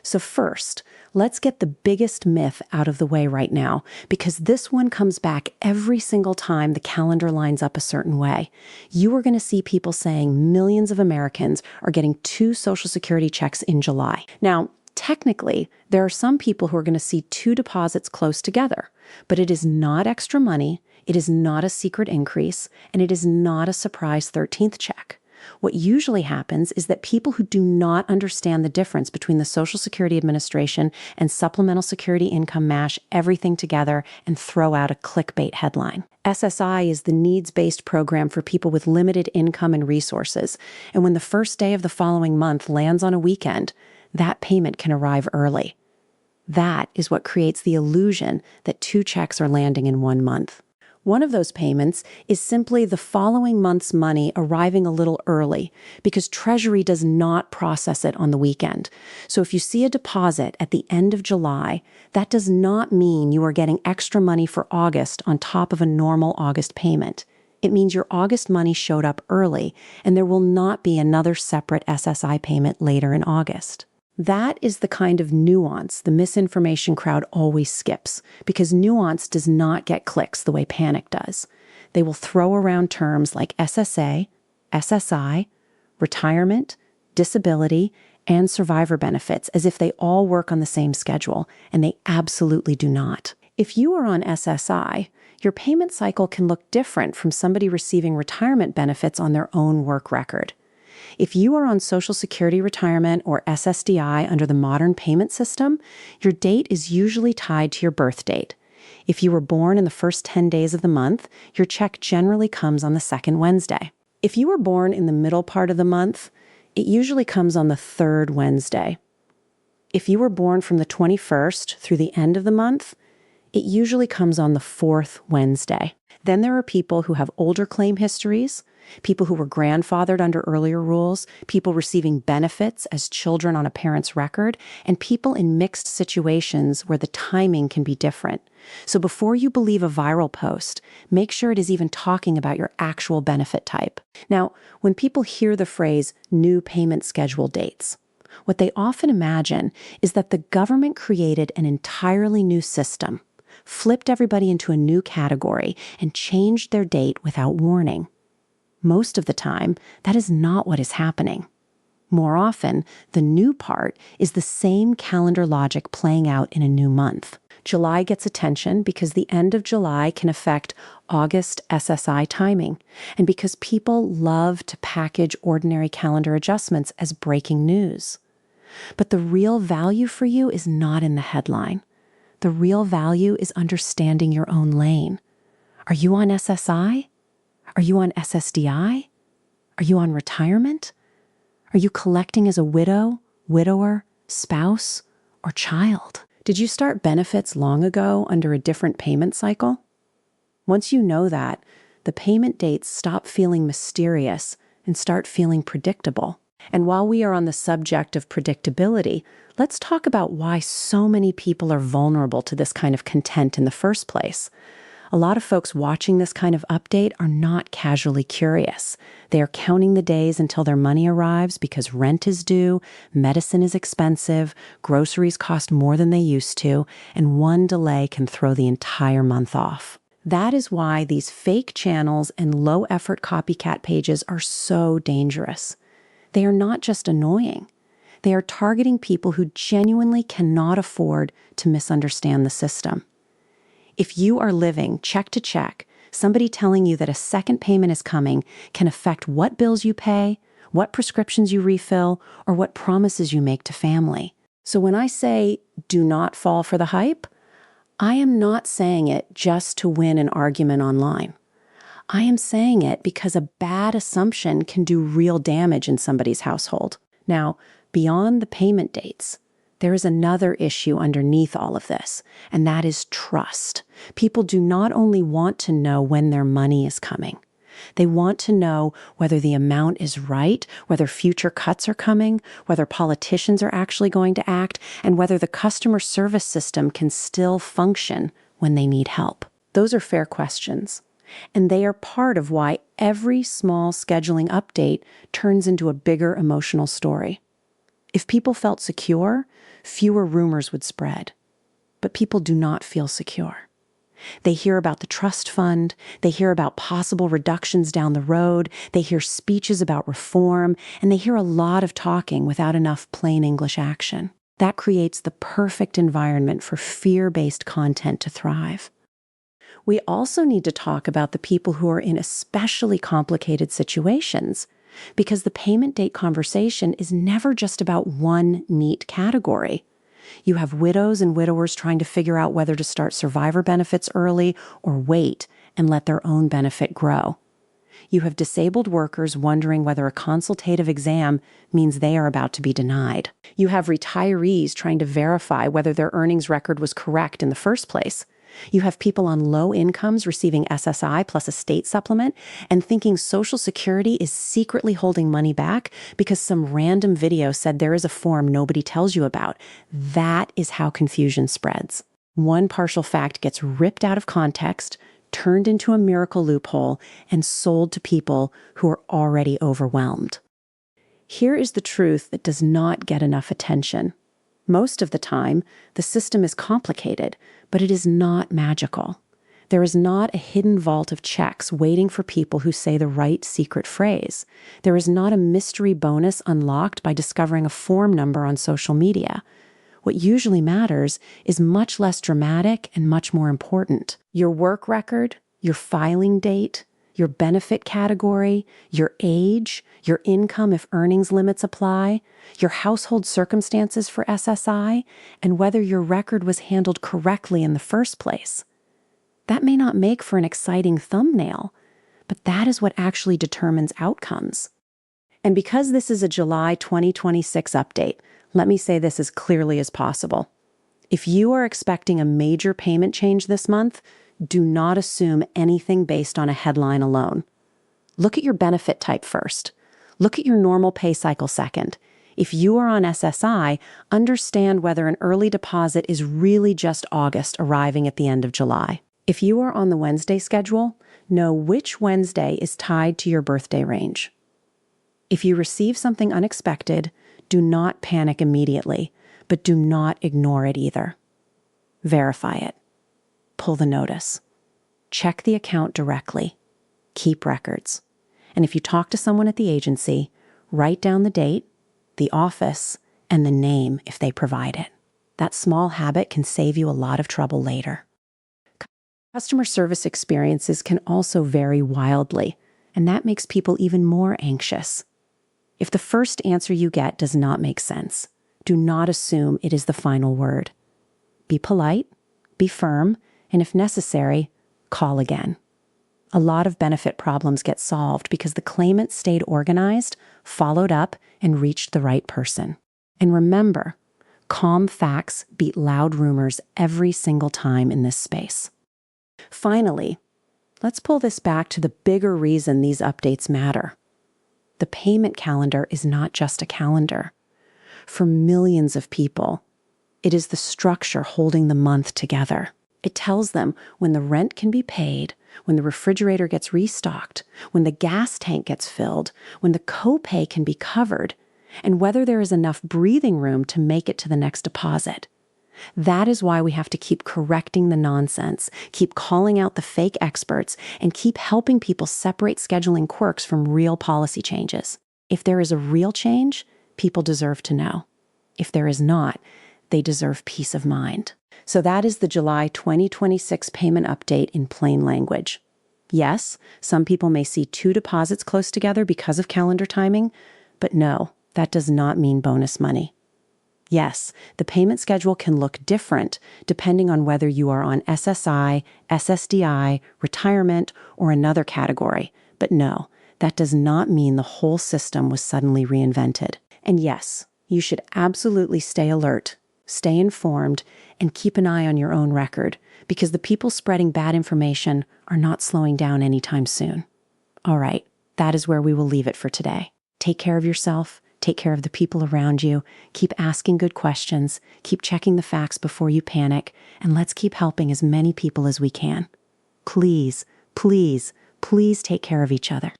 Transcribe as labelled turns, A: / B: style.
A: So first, let's get the biggest myth out of the way right now, because this one comes back every single time the calendar lines up a certain way. You are going to see people saying millions of Americans are getting 2 Social Security checks in July. Now, technically, there are some people who are going to see 2 deposits close together, but it is not extra money, it is not a secret increase, and it is not a surprise 13th check. What usually happens is that people who do not understand the difference between the Social Security Administration and Supplemental Security Income mash everything together and throw out a clickbait headline. SSI is the needs-based program for people with limited income and resources, and when the first day of the following month lands on a weekend, that payment can arrive early. That is what creates the illusion that 2 checks are landing in 1 month. One of those payments is simply the following month's money arriving a little early because Treasury does not process it on the weekend. So if you see a deposit at the end of July, that does not mean you are getting extra money for August on top of a normal August payment. It means your August money showed up early, and there will not be another separate SSI payment later in August. That is the kind of nuance the misinformation crowd always skips, because nuance does not get clicks the way panic does. They will throw around terms like SSA, SSI, retirement, disability, and survivor benefits as if they all work on the same schedule, and they absolutely do not. If you are on SSI, your payment cycle can look different from somebody receiving retirement benefits on their own work record. If you are on Social Security retirement or SSDI under the modern payment system, your date is usually tied to your birth date. If you were born in the first 10 days of the month, your check generally comes on the second Wednesday. If you were born in the middle part of the month, it usually comes on the third Wednesday. If you were born from the 21st through the end of the month, it usually comes on the fourth Wednesday. Then there are people who have older claim histories, people who were grandfathered under earlier rules, people receiving benefits as children on a parent's record, and people in mixed situations where the timing can be different. So before you believe a viral post, make sure it is even talking about your actual benefit type. Now, when people hear the phrase new payment schedule dates, what they often imagine is that the government created an entirely new system, flipped everybody into a new category, and changed their date without warning. Most of the time, that is not what is happening. More often, the new part is the same calendar logic playing out in a new month. July gets attention because the end of July can affect August SSI timing, and because people love to package ordinary calendar adjustments as breaking news. But the real value for you is not in the headline. The real value is understanding your own lane. Are you on SSI? Are you on SSDI? Are you on retirement? Are you collecting as a widow, widower, spouse, or child? Did you start benefits long ago under a different payment cycle? Once you know that, the payment dates stop feeling mysterious and start feeling predictable. And while we are on the subject of predictability, let's talk about why so many people are vulnerable to this kind of content in the first place. A lot of folks watching this kind of update are not casually curious. They are counting the days until their money arrives because rent is due, medicine is expensive, groceries cost more than they used to, and one delay can throw the entire month off. That is why these fake channels and low-effort copycat pages are so dangerous. They are not just annoying. They are targeting people who genuinely cannot afford to misunderstand the system. If you are living check to check, somebody telling you that a second payment is coming can affect what bills you pay, what prescriptions you refill, or what promises you make to family. So when I say do not fall for the hype, I am not saying it just to win an argument online. I am saying it because a bad assumption can do real damage in somebody's household. Now, beyond the payment dates, there is another issue underneath all of this, and that is trust. People do not only want to know when their money is coming. They want to know whether the amount is right, whether future cuts are coming, whether politicians are actually going to act, and whether the customer service system can still function when they need help. Those are fair questions, and they are part of why every small scheduling update turns into a bigger emotional story. If people felt secure, fewer rumors would spread. But people do not feel secure. They hear about the trust fund, they hear about possible reductions down the road, they hear speeches about reform, and they hear a lot of talking without enough plain English action. That creates the perfect environment for fear-based content to thrive. We also need to talk about the people who are in especially complicated situations, because the payment date conversation is never just about one neat category. You have widows and widowers trying to figure out whether to start survivor benefits early or wait and let their own benefit grow. You have disabled workers wondering whether a consultative exam means they are about to be denied. You have retirees trying to verify whether their earnings record was correct in the first place. You have people on low incomes receiving SSI plus a state supplement and thinking Social Security is secretly holding money back because some random video said there is a form nobody tells you about. That is how confusion spreads. One partial fact gets ripped out of context, turned into a miracle loophole, and sold to people who are already overwhelmed. Here is the truth that does not get enough attention. Most of the time, the system is complicated, but it is not magical. There is not a hidden vault of checks waiting for people who say the right secret phrase. There is not a mystery bonus unlocked by discovering a form number on social media. What usually matters is much less dramatic and much more important. Your work record, your filing date, your benefit category, your age, your income if earnings limits apply, your household circumstances for SSI, and whether your record was handled correctly in the first place. That may not make for an exciting thumbnail, but that is what actually determines outcomes. And because this is a July 2026 update, let me say this as clearly as possible. If you are expecting a major payment change this month, do not assume anything based on a headline alone. Look at your benefit type first. Look at your normal pay cycle second. If you are on SSI, understand whether an early deposit is really just August arriving at the end of July. If you are on the Wednesday schedule, know which Wednesday is tied to your birthday range. If you receive something unexpected, do not panic immediately, but do not ignore it either. Verify it. Pull the notice. Check the account directly. Keep records. And if you talk to someone at the agency, write down the date, the office, and the name if they provide it. That small habit can save you a lot of trouble later. Customer service experiences can also vary wildly, and that makes people even more anxious. If the first answer you get does not make sense, do not assume it is the final word. Be polite, be firm, and if necessary, call again. A lot of benefit problems get solved because the claimant stayed organized, followed up, and reached the right person. And remember, calm facts beat loud rumors every single time in this space. Finally, let's pull this back to the bigger reason these updates matter. The payment calendar is not just a calendar. For millions of people, it is the structure holding the month together. It tells them when the rent can be paid, when the refrigerator gets restocked, when the gas tank gets filled, when the copay can be covered, and whether there is enough breathing room to make it to the next deposit. That is why we have to keep correcting the nonsense, keep calling out the fake experts, and keep helping people separate scheduling quirks from real policy changes. If there is a real change, people deserve to know. If there is not, they deserve peace of mind. So that is the July 2026 payment update in plain language. Yes, some people may see two deposits close together because of calendar timing, but no, that does not mean bonus money. Yes, the payment schedule can look different depending on whether you are on SSI, SSDI, retirement, or another category. But no, that does not mean the whole system was suddenly reinvented. And yes, you should absolutely stay alert, stay informed, and keep an eye on your own record, because the people spreading bad information are not slowing down anytime soon. All right, that is where we will leave it for today. Take care of yourself. Take care of the people around you. Keep asking good questions. Keep checking the facts before you panic. And let's keep helping as many people as we can. Please, please, please take care of each other.